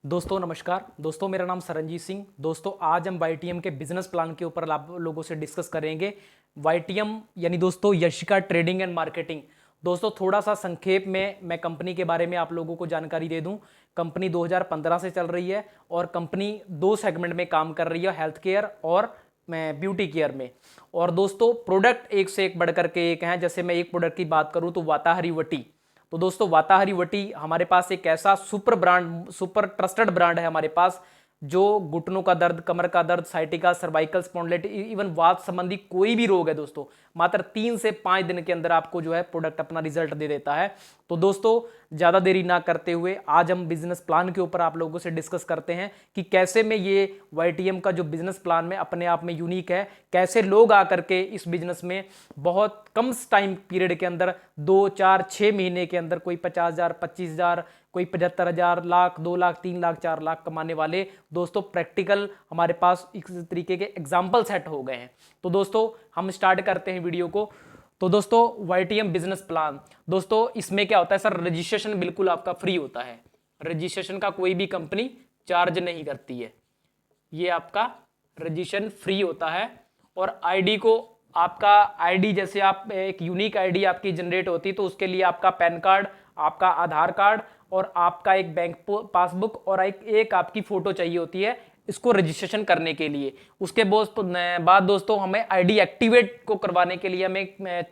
दोस्तों नमस्कार। दोस्तों मेरा नाम सरनजीत सिंह। दोस्तों आज हम वाईटीएम के बिजनेस प्लान के ऊपर आप लोगों से डिस्कस करेंगे। वाईटीएम यानी दोस्तों यशिका ट्रेडिंग एंड मार्केटिंग। दोस्तों थोड़ा सा संक्षेप में मैं कंपनी के बारे में आप लोगों को जानकारी दे दूं। कंपनी 2015 से चल रही है और कंपनी दो सेगमेंट में काम कर रही है, हेल्थ केयर और ब्यूटी केयर में। और दोस्तों प्रोडक्ट एक से एक बढ़कर के एक हैं। जैसे मैं एक प्रोडक्ट की बात करूं तो वाताहरी वटी। तो दोस्तों वाताहरी वटी हमारे पास एक ऐसा सुपर ट्रस्टेड ब्रांड है हमारे पास, जो घुटनों का दर्द, कमर का दर्द, साइटिका, सर्वाइकल स्पॉन्डिलाइटिस, इवन वात संबंधी कोई भी रोग है दोस्तों, मात्र 3 से 5 दिन के अंदर आपको जो है प्रोडक्ट अपना रिजल्ट दे देता है। तो दोस्तों ज्यादा देरी ना करते हुए आज हम बिजनेस प्लान के ऊपर आप लोगों से डिस्कस करते हैं कि कैसे में ये वाईटीएम का जो बिजनेस प्लान में अपने आप में यूनिक है, कैसे लोग आकर के इस बिजनेस में बहुत कम टाइम पीरियड के अंदर 2 4 6 महीने के अंदर कोई 50,000, 25,000, कोई 75,000, लाख, 2 लाख, 3 लाख, 4 लाख कमाने वाले दोस्तों प्रैक्टिकल हमारे पास इस तरीके के एग्जाम्पल सेट हो गए हैं। तो दोस्तों हम स्टार्ट करते हैं वीडियो को। तो दोस्तों वाईटीएम बिजनेस प्लान, दोस्तों इसमें क्या होता है सर, रजिस्ट्रेशन बिल्कुल आपका फ्री होता है। रजिस्ट्रेशन का कोई भी कंपनी चार्ज नहीं करती है। ये आपका रजिस्ट्रेशन फ्री होता है। और आईडी को, आपका आईडी जैसे आप एक यूनिक आईडी आपकी जनरेट होती, तो उसके लिए आपका पैन कार्ड, आपका आधार कार्ड और आपका एक बैंक पासबुक और एक आपकी फोटो चाहिए होती है इसको रजिस्ट्रेशन करने के लिए। उसके बाद दोस्तों हमें आईडी एक्टिवेट को करवाने के लिए हमें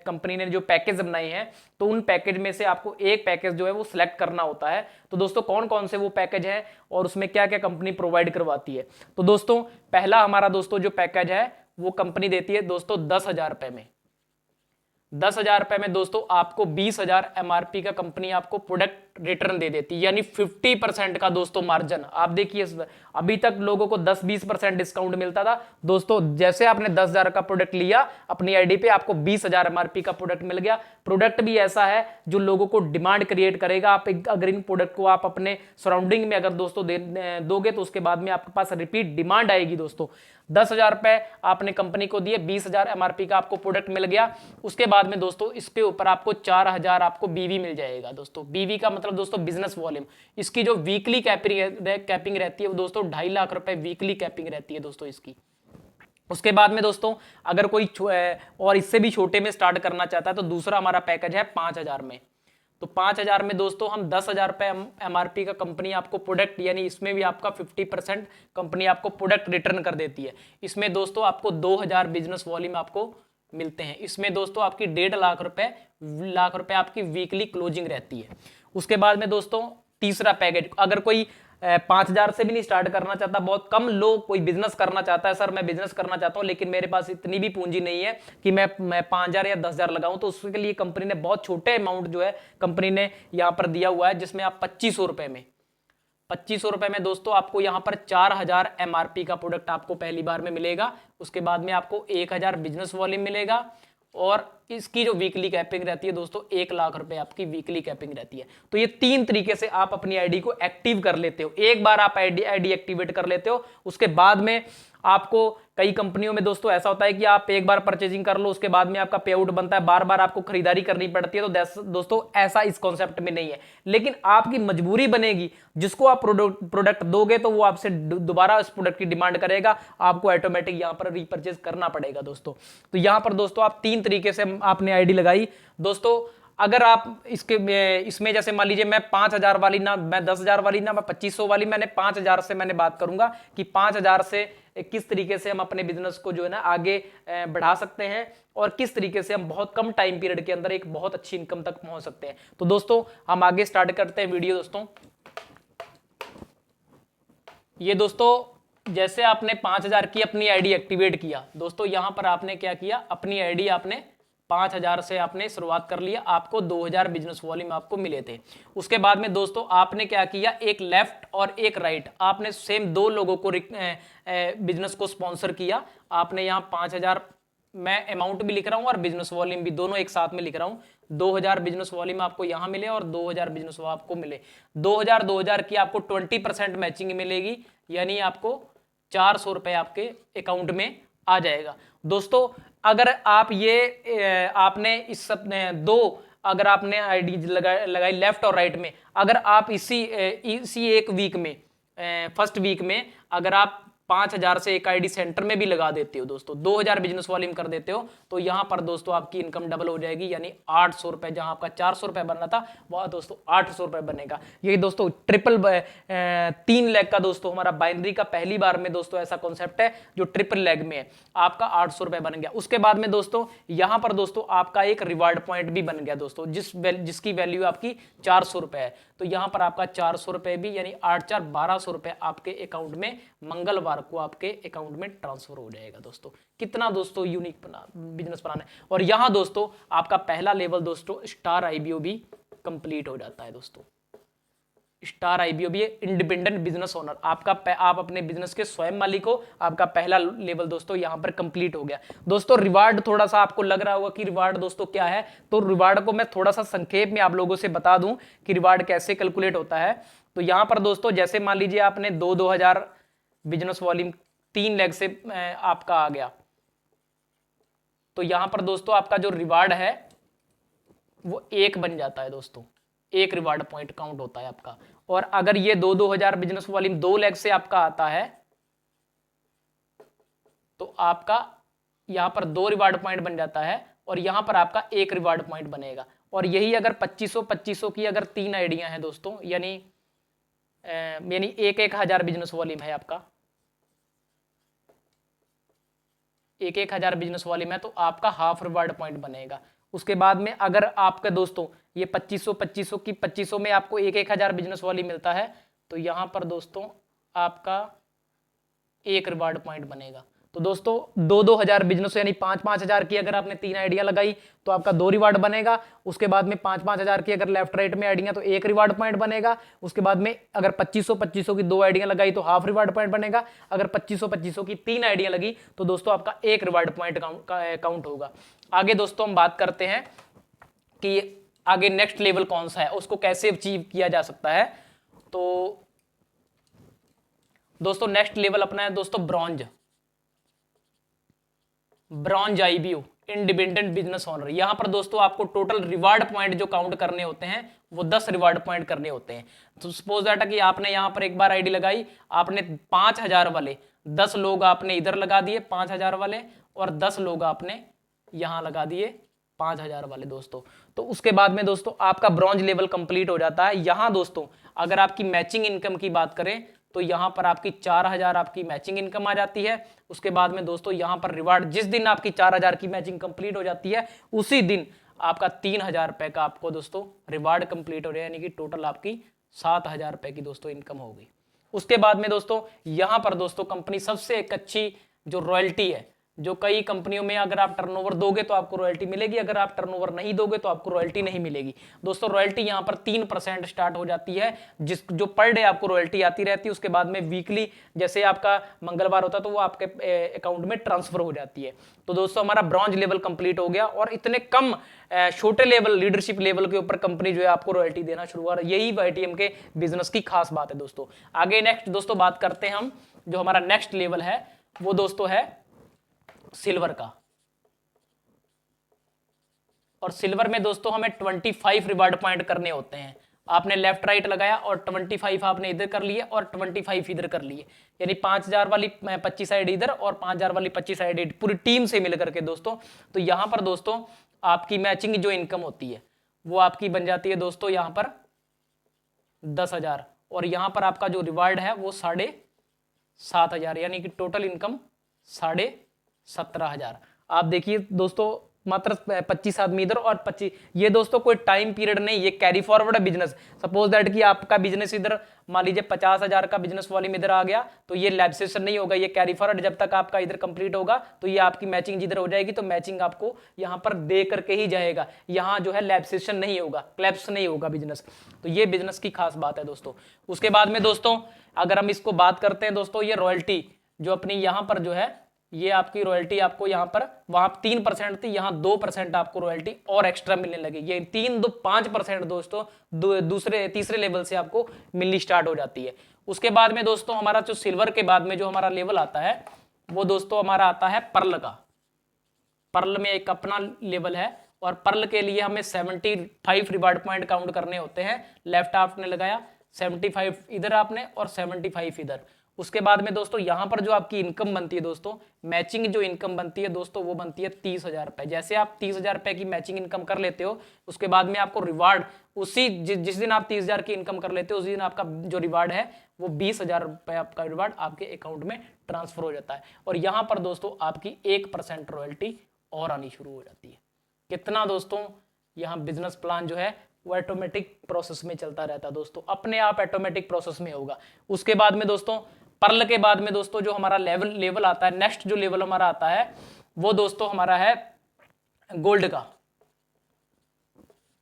कंपनी ने जो पैकेज बनाए हैं, तो उन पैकेज में से आपको एक पैकेज जो है वो सिलेक्ट करना होता है। तो दोस्तों कौन कौन से वो पैकेज है और उसमें क्या क्या कंपनी प्रोवाइड करवाती है। तो दोस्तों पहला हमारा दोस्तों जो पैकेज है वो कंपनी देती है दोस्तों 10,000 रुपए में। 10,000 रुपए में दोस्तों आपको 20,000 एमआरपी का कंपनी आपको प्रोडक्ट रिटर्न दे देती है, यानी 50% का दोस्तों मार्जिन। आप देखिए अभी तक लोगों को 10-20% डिस्काउंट मिलता था दोस्तों। जैसे आपने 10,000 का प्रोडक्ट लिया अपनी आईडी पे, आपको 20,000 एमआरपी का प्रोडक्ट मिल गया। प्रोडक्ट भी ऐसा है जो लोगों को डिमांड क्रिएट करेगा। आप अगर इन प्रोडक्ट को आप अपने सराउंडिंग में अगर दोस्तों दोगे तो उसके बाद में आपके पास रिपीट डिमांड आएगी दोस्तों। 10,000 रुपए आपने कंपनी को दिए, 20,000 एमआरपी का आपको प्रोडक्ट मिल गया। उसके बाद में दोस्तों इसके ऊपर आपको 4,000 आपको बीवी मिल जाएगा दोस्तों। बीवी का मतलब दोस्तों बिजनेस वॉल्यूम। इसकी जो वीकली कैपिंग रहती है वो दोस्तों 2.5 लाख रुपए वीकली कैपिंग रहती है दोस्तों इसकी। उसके बाद में दोस्तों अगर कोई और इससे भी छोटे में स्टार्ट करना चाहता है तो दूसरा हमारा पैकेज है 5,000 में। तो 5,000 में दोस्तों हम 10,000 रुपए एमआरपी का कंपनी आपको प्रोडक्ट, यानी इसमें भी आपका 50% कंपनी आपको प्रोडक्ट रिटर्न कर देती है। इसमें दोस्तों आपको 2,000 बिजनेस वॉल्यूम आपको मिलते हैं। इसमें दोस्तों आपकी 1.5 लाख रुपए आपकी वीकली क्लोजिंग रहती है। उसके बाद में दोस्तों तीसरा पैकेज, अगर कोई 5,000 से भी नहीं स्टार्ट करना चाहता, बहुत कम लोग कोई बिजनेस करना चाहता है, सर मैं बिजनेस करना चाहता हूं लेकिन मेरे पास इतनी भी पूंजी नहीं है कि मैं 5,000 या 10,000 लगाऊं, तो उसके लिए कंपनी ने बहुत छोटे अमाउंट जो है कंपनी ने यहां पर दिया हुआ है, जिसमें आप 2,500 रुपए में 2,500 रुपए में दोस्तों आपको यहां पर 4,000 एमआरपी का प्रोडक्ट आपको पहली बार में मिलेगा। उसके बाद में आपको 1,000 बिजनेस वॉल्यूम मिलेगा और इसकी जो वीकली कैपिंग रहती है दोस्तों 1 लाख रुपए आपकी वीकली कैपिंग रहती है। तो ये 3 तरीके से आप अपनी आईडी को एक्टिव कर लेते हो। एक बार आप आईडी एक्टिवेट कर लेते हो, उसके बाद में आपको कई कंपनियों में दोस्तों ऐसा होता है कि आप एक बार परचेजिंग कर लो, उसके बाद में आपका पे आउट बनता है, बार बार आपको खरीदारी करनी पड़ती है। तो दोस्तों ऐसा इस कॉन्सेप्ट में नहीं है, लेकिन आपकी मजबूरी बनेगी। जिसको आप प्रोडक्ट दोगे तो वो आपसे दोबारा इस प्रोडक्ट की डिमांड करेगा, आपको ऑटोमेटिक यहां पर रीपरचेज करना पड़ेगा दोस्तों। तो यहां पर दोस्तों आप 3 तरीके से आपने आईडी लगाई दोस्तों। अगर आप इसमें जैसे मान लीजिए मैं 5,000 वाली ना, मैं 10,000 वाली ना, मैं 2,500 वाली, मैंने 5,000 से मैंने बात करूंगा कि 5,000 से किस तरीके से हम अपने बिजनेस को जो है ना आगे बढ़ा सकते हैं और किस तरीके से हम बहुत कम टाइम पीरियड के अंदर एक बहुत अच्छी इनकम तक पहुंच सकते हैं। तो दोस्तों हम आगे स्टार्ट करते हैं वीडियो दोस्तों। ये दोस्तों जैसे आपने 5,000 की अपनी आईडी एक्टिवेट किया दोस्तों, यहां पर आपने क्या किया, अपनी आईडी आपने 5,000 से आपने शुरुआत कर लिया, आपको 2,000 बिजनेस वॉल्यूम आपको मिले थे। उसके बाद में दोस्तों आपने क्या किया, एक लेफ्ट और एक राइट, आपने सेम 2 लोगों को बिजनेस को स्पॉन्सर किया। आपने यहाँ 5,000 मैं अमाउंट भी लिख रहा हूं और बिजनेस वॉल्यूम भी दोनों एक साथ में लिख रहा हूं। 2,000 बिजनेस वॉल्यूम आपको यहां मिले और 2,000 बिजनेस आपको मिले। 2,000 की आपको 20% मैचिंग मिलेगी, यानी आपको 400 रुपए आपके अकाउंट में आ जाएगा दोस्तों। अगर आप ये आपने इस सब दो अगर आपने आईडी लगाई लेफ्ट और राइट में, अगर आप इसी एक वीक में फर्स्ट वीक में अगर आप 5,000 से एक आईडी सेंटर में भी लगा देते हो दोस्तों, 2,000 बिजनेस वॉल्यूम कर देते हो, तो यहां पर दोस्तों आपकी इनकम डबल हो जाएगी, यानी 800 रुपए, जहां आपका 400 रुपए बन रहा था वहां दोस्तों 800 रुपए बनेगा। ये दोस्तों 3 लेग का दोस्तों हमारा बाइनरी का पहली बार में दोस्तों ऐसा कॉन्सेप्ट है जो ट्रिपल लेग में है, आपका 800 रुपए बन गया। उसके बाद में दोस्तों यहां पर दोस्तों आपका एक रिवार्ड पॉइंट भी बन गया दोस्तों, जिसकी वैल्यू आपकी 400 रुपए है, तो यहां पर आपका 400 रुपए भी, यानी 8 4 1200 रुपए आपके अकाउंट में मंगलवार को आपके अकाउंट में ट्रांसफर हो जाएगा दोस्तों। कितना दोस्तों यूनिक बिजनेस प्लान है। और यहां दोस्तों आपका पहला लेवल दोस्तों स्टार आईबीओ भी कंप्लीट हो जाता है दोस्तों। स्टार आईबीओ भी इंडिपेंडेंट बिजनेस ओनर, आप अपने बिजनेस के स्वयं मालिक हो, आपका पहला लेवल दोस्तों यहां पर कंप्लीट हो गया दोस्तों। रिवार्ड थोड़ा सा आपको लग रहा होगा कि रिवार्ड दोस्तों क्या है, तो रिवार्ड को मैं थोड़ा सा संक्षेप में आप लोगों से बता दूं कि रिवार्ड कैसे कैलकुलेट होता है। तो यहां पर दोस्तों जैसे मान लीजिए आपने 2,000 बिजनेस वॉल्यूम 3 लेग से आपका आ गया, तो यहां पर दोस्तों आपका जो रिवार्ड है वो 1 बन जाता है दोस्तों, 1 रिवार्ड पॉइंट काउंट होता है आपका। और अगर ये 2,000 बिजनेस वॉल्यूम 2 लेग से आपका आता है तो आपका यहां पर 2 रिवार्ड पॉइंट बन जाता है, और यहां पर आपका 1 रिवार्ड पॉइंट बनेगा। और यही अगर 2500 की अगर 3 आइडिया हैं दोस्तों, यानी 1,000 बिजनेस वॉल्यूम है आपका, 1,000 बिजनेस वॉल्यूम है, तो आपका हाफ रिवार्ड पॉइंट बनेगा। उसके बाद में अगर आपका दोस्तों ये 2500 की 2500 में आपको 1,000 बिजनेस वॉल्यूम मिलता है, तो यहां पर दोस्तों आपका 1 रिवार्ड पॉइंट बनेगा। तो दोस्तों 2,000 बिजनेस यानी 5,000 की अगर आपने 3 आइडिया लगाई तो आपका 2 रिवार्ड बनेगा। उसके बाद में 5,000 की अगर लेफ्ट राइट में आइडिया तो 1 रिवार्ड पॉइंट बनेगा। उसके बाद में अगर 2500 की 2 आइडिया लगाई तो हाफ रिवार्ड पॉइंट बनेगा। अगर 2500 की 3 आइडिया लगी तो दोस्तों आपका 1 रिवार्ड पॉइंट काउंट होगा। आगे दोस्तों हम बात करते हैं कि आगे नेक्स्ट लेवल कौन सा है, उसको कैसे अचीव किया जा सकता है। तो दोस्तों नेक्स्ट लेवल अपना है दोस्तों bronze IBO, independent business owner. यहां पर दोस्तों आपको टोटल रिवार्ड पॉइंट जो काउंट करने होते हैं वो 10 रिवार्ड पॉइंट करने होते हैं। तो सपोज दैट कि आपने यहां पर एक बार आईडी लगाई, आपने 5,000 वाले 10 लोग आपने इधर लगा दिए 5,000 वाले, और 10 लोग आपने यहां लगा दिए 5,000 वाले दोस्तों। तो उसके बाद में दोस्तों आपका ब्रॉन्ज लेवल कंप्लीट हो जाता है। यहां दोस्तों अगर आपकी मैचिंग इनकम की बात करें तो यहां पर आपकी 4,000 आपकी मैचिंग इनकम आ जाती है। उसके बाद में दोस्तों यहां पर रिवार्ड, जिस दिन आपकी 4,000 की मैचिंग कंप्लीट हो जाती है उसी दिन आपका 3,000 रुपए का आपको दोस्तों रिवार्ड कंप्लीट हो रहा है, यानी कि टोटल आपकी 7,000 रुपए की दोस्तों इनकम होगी। उसके बाद में दोस्तों यहां पर दोस्तों कंपनी सबसे एक अच्छी जो रॉयल्टी है, जो कई कंपनियों में अगर आप टर्नओवर दोगे तो आपको रॉयल्टी मिलेगी, अगर आप टर्नओवर नहीं दोगे तो आपको रॉयल्टी नहीं मिलेगी। दोस्तों रॉयल्टी यहां पर 3% स्टार्ट हो जाती है, जो पर डे आपको रॉयल्टी आती रहती है। उसके बाद में वीकली जैसे आपका मंगलवार होता है तो वो आपके अकाउंट में ट्रांसफर हो जाती है। तो दोस्तों हमारा ब्रॉन्ज लेवल कंप्लीट हो गया, और इतने कम छोटे लेवल लीडरशिप लेवल के ऊपर कंपनी जो है आपको रॉयल्टी देना शुरू हुआ। यही वाईटीएम के बिजनेस की खास बात है दोस्तों। आगे नेक्स्ट दोस्तों बात करते हैं हम, जो हमारा नेक्स्ट लेवल है वो दोस्तों है सिल्वर का। और सिल्वर में दोस्तों हमें 25 रिवार्ड पॉइंट करने होते हैं। आपने लेफ्ट राइट लगाया और 25 आपने इधर कर लिए और 25 इधर कर लिए, यानी 5,000 वाली 25 साइड इधर और 5,000 वाली 25 साइड इधर, पूरी टीम से मिलकर के दोस्तों। तो यहां पर दोस्तों आपकी मैचिंग जो इनकम होती है वो आपकी बन जाती है दोस्तों यहां पर 10,000, और यहां पर आपका जो रिवार्ड है वो 7,500, यानी कि टोटल इनकम 17,500। आप देखिए दोस्तों मात्र 25 आदमी इधर और 25, ये दोस्तों कोई टाइम पीरियड नहीं, ये कैरी फॉरवर्ड है बिजनेस। सपोज दैट कि आपका बिजनेस इधर मान लीजिए 50,000 का बिजनेस वॉल्यूम इधर आ गया, तो ये लैप्सेशन नहीं होगा, ये कैरी फॉरवर्ड। जब तक आपका इधर कंप्लीट होगा तो ये आपकी मैचिंग जिधर हो जाएगी तो मैचिंग आपको यहां पर दे करके ही जाएगा, यहां जो है लैप्सेशन नहीं होगा, क्लैप्स नहीं होगा बिजनेस। तो ये बिजनेस की खास बात है दोस्तों। उसके बाद में दोस्तों अगर हम इसको बात करते हैं दोस्तों, ये रॉयल्टी जो अपनी यहां पर जो है, ये आपकी रॉयल्टी आपको यहां पर, वहां 3% थी, यहां 2% आपको रॉयल्टी और एक्स्ट्रा मिलने लगी। ये 3 2 5% दोस्तों तीसरे लेवल से आपको मिलनी स्टार्ट हो जाती है। उसके बाद में दोस्तों हमारा जो सिल्वर के बाद में जो हमारा लेवल आता है वो दोस्तों हमारा आता है पर्ल का। पर्ल में एक अपना लेवल है, और पर्ल के लिए हमें 75 रिवार्ड पॉइंट काउंट करने होते हैं। लेफ्ट आपने लगाया, 75 इधर आपने और 75 इधर। उसके बाद में दोस्तों यहाँ पर जो आपकी इनकम बनती है दोस्तों, मैचिंग जो इनकम बनती है दोस्तों, वो बनती है 30,000 रुपए। जैसे आप 30,000 रुपए की मैचिंग इनकम कर लेते हो, उसके बाद में आपको रिवार्ड उसी जिस दिन आप 30,000 की इनकम कर लेते हो, उस दिन आपका जो रिवार्ड है वो 20,000 रुपए आपका रिवार्ड आपके अकाउंट में ट्रांसफर हो जाता है। और यहाँ पर दोस्तों आपकी 1% रॉयल्टी और आनी शुरू हो जाती है। कितना दोस्तों, यहाँ बिजनेस प्लान जो है वो ऑटोमेटिक प्रोसेस में चलता रहता है दोस्तों, अपने आप ऑटोमेटिक प्रोसेस में होगा। उसके बाद में दोस्तों पर्ल के बाद में दोस्तों जो हमारा लेवल आता है, नेक्स्ट जो लेवल हमारा आता है वो दोस्तों हमारा है गोल्ड का।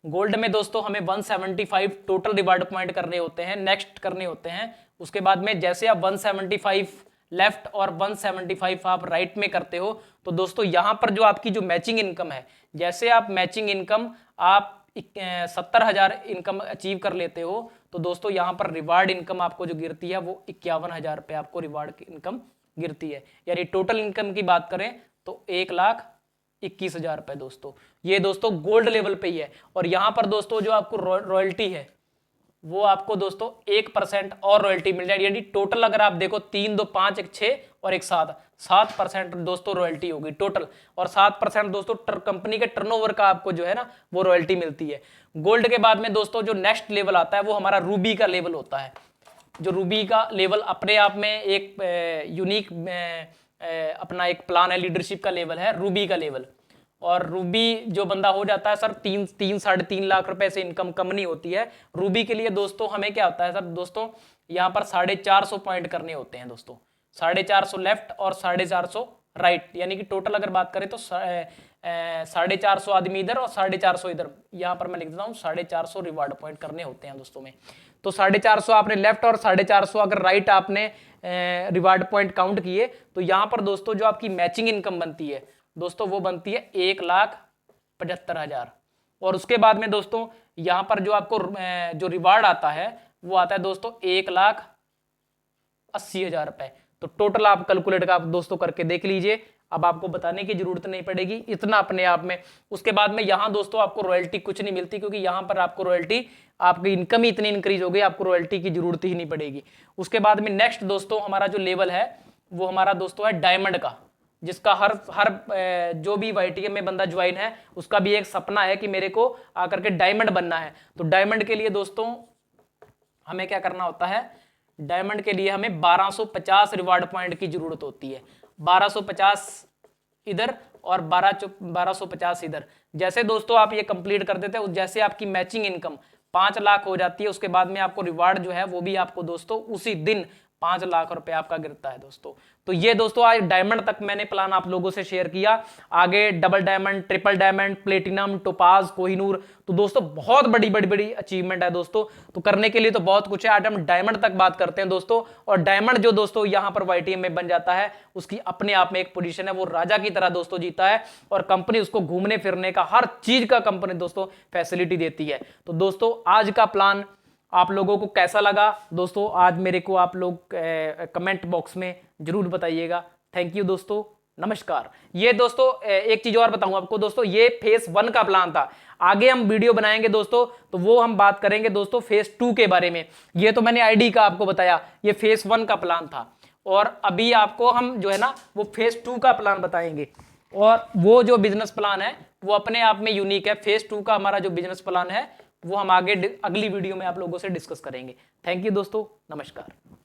गोल्ड में दोस्तों हमें 175 टोटल रिवार्ड पॉइंट करने होते हैं, नेक्स्ट करने होते हैं। उसके बाद में जैसे आप 175 लेफ्ट और 175 आप राइट में करते हो, तो दोस्तों यहां पर जो आपकी जो मैचिंग इनकम है, जैसे आप मैचिंग इनकम आप 70,000 इनकम अचीव कर लेते हो, तो दोस्तों यहां पर रिवार्ड इनकम आपको जो गिरती है वो 51,000 रुपए आपको रिवार्ड की इनकम गिरती है। यानी टोटल इनकम की बात करें तो 1,21,000 रुपए दोस्तों, ये दोस्तों गोल्ड लेवल पे ही है। और यहां पर दोस्तों जो आपको रॉयल्टी है वो आपको दोस्तों 1% और रॉयल्टी मिल जाएगी। यानी टोटल अगर आप देखो 3, 2, 5, 1, 6 और 1, 7% दोस्तों रॉयल्टी होगी टोटल। और 7% दोस्तों कंपनी के टर्नओवर का आपको जो है ना वो रॉयल्टी मिलती है। गोल्ड के बाद में दोस्तों जो नेक्स्ट लेवल आता है वो हमारा रूबी का लेवल होता है। जो रूबी का लेवल अपने आप में एक यूनिक अपना एक प्लान है, लीडरशिप का लेवल है रूबी का लेवल। और रूबी जो बंदा हो जाता है सर 3 3.5 लाख रुपए से इनकम कम नहीं होती है। रूबी के लिए दोस्तों हमें क्या होता है सर दोस्तों, यहाँ पर 450 पॉइंट करने होते हैं दोस्तों, 450 लेफ्ट और 450 राइट। यानी कि टोटल अगर बात करें तो 450 आदमी इधर और 450 इधर। यहाँ पर मैं लिख देता हूँ 450 रिवार्ड पॉइंट करने होते हैं दोस्तों में। तो 450 आपने लेफ्ट और 450 अगर राइट आपने रिवार्ड पॉइंट काउंट किए, तो यहाँ पर दोस्तों जो आपकी मैचिंग इनकम बनती है दोस्तों वो बनती है 1,75,000। और उसके बाद में दोस्तों यहां पर जो आपको जो रिवार्ड आता है वो आता है दोस्तों 1,80,000 रुपए। तो टोटल आप कैलकुलेट का आप दोस्तों करके देख लीजिए, अब आपको बताने की जरूरत नहीं पड़ेगी, इतना अपने आप में। उसके बाद में यहां दोस्तों आपको रॉयल्टी कुछ नहीं मिलती, क्योंकि यहां पर आपको रॉयल्टी, आपकी इनकम ही इतनी इंक्रीज हो गई, आपको रॉयल्टी की जरूरत ही नहीं पड़ेगी। उसके बाद में नेक्स्ट दोस्तों हमारा जो लेवल है वो हमारा दोस्तों है डायमंड का, जिसका हर जो भी YTM में बंदा ज्वाइन है उसका भी एक सपना है कि मेरे को आकर के डायमंड बनना है। तो डायमंड के लिए दोस्तों हमें क्या करना होता है, डायमंड के लिए हमें 1250 रिवार्ड पॉइंट की जरूरत होती है। 1250 इधर और 1250 इधर। जैसे दोस्तों आप ये कंप्लीट कर देते हैं, जैसे आपकी मैचिंग इनकम 5 लाख हो जाती है, उसके बाद में आपको रिवार्ड जो है वो भी आपको दोस्तों उसी दिन 5 लाख रुपए आपका गिरता है दोस्तों। तो ये दोस्तों आज डायमंड तक मैंने प्लान आप लोगों से शेयर किया। आगे double diamond, triple diamond, platinum, topaz, Kohinoor, तो दोस्तों बहुत बड़ी अचीवमेंट है दोस्तों। तो करने के लिए तो बहुत कुछ है, आज हम डायमंड तक बात करते हैं दोस्तों। और डायमंड जो दोस्तों यहाँ पर YTM में बन जाता है, उसकी अपने आप में एक पोजीशन है, वो राजा की तरह दोस्तों जीता है। और कंपनी उसको घूमने फिरने का हर चीज का कंपनी दोस्तों फैसिलिटी देती है। तो दोस्तों आज का प्लान आप लोगों को कैसा लगा दोस्तों, आज मेरे को आप लोग कमेंट बॉक्स में जरूर बताइएगा। थैंक यू दोस्तों, नमस्कार। ये दोस्तों एक चीज और बताऊं आपको दोस्तों, ये फेज 1 का प्लान था। आगे हम वीडियो बनाएंगे दोस्तों, तो वो हम बात करेंगे दोस्तों फेज 2 के बारे में। ये तो मैंने ID का आपको बताया, ये फेज 1 का प्लान था। और अभी आपको हम जो है ना वो फेज 2 का प्लान बताएंगे। और वो जो बिजनेस प्लान है वो अपने आप में यूनिक है। फेज 2 का हमारा जो बिजनेस प्लान है वो हम आगे अगली वीडियो में आप लोगों से डिस्कस करेंगे। थैंक यू दोस्तों, नमस्कार।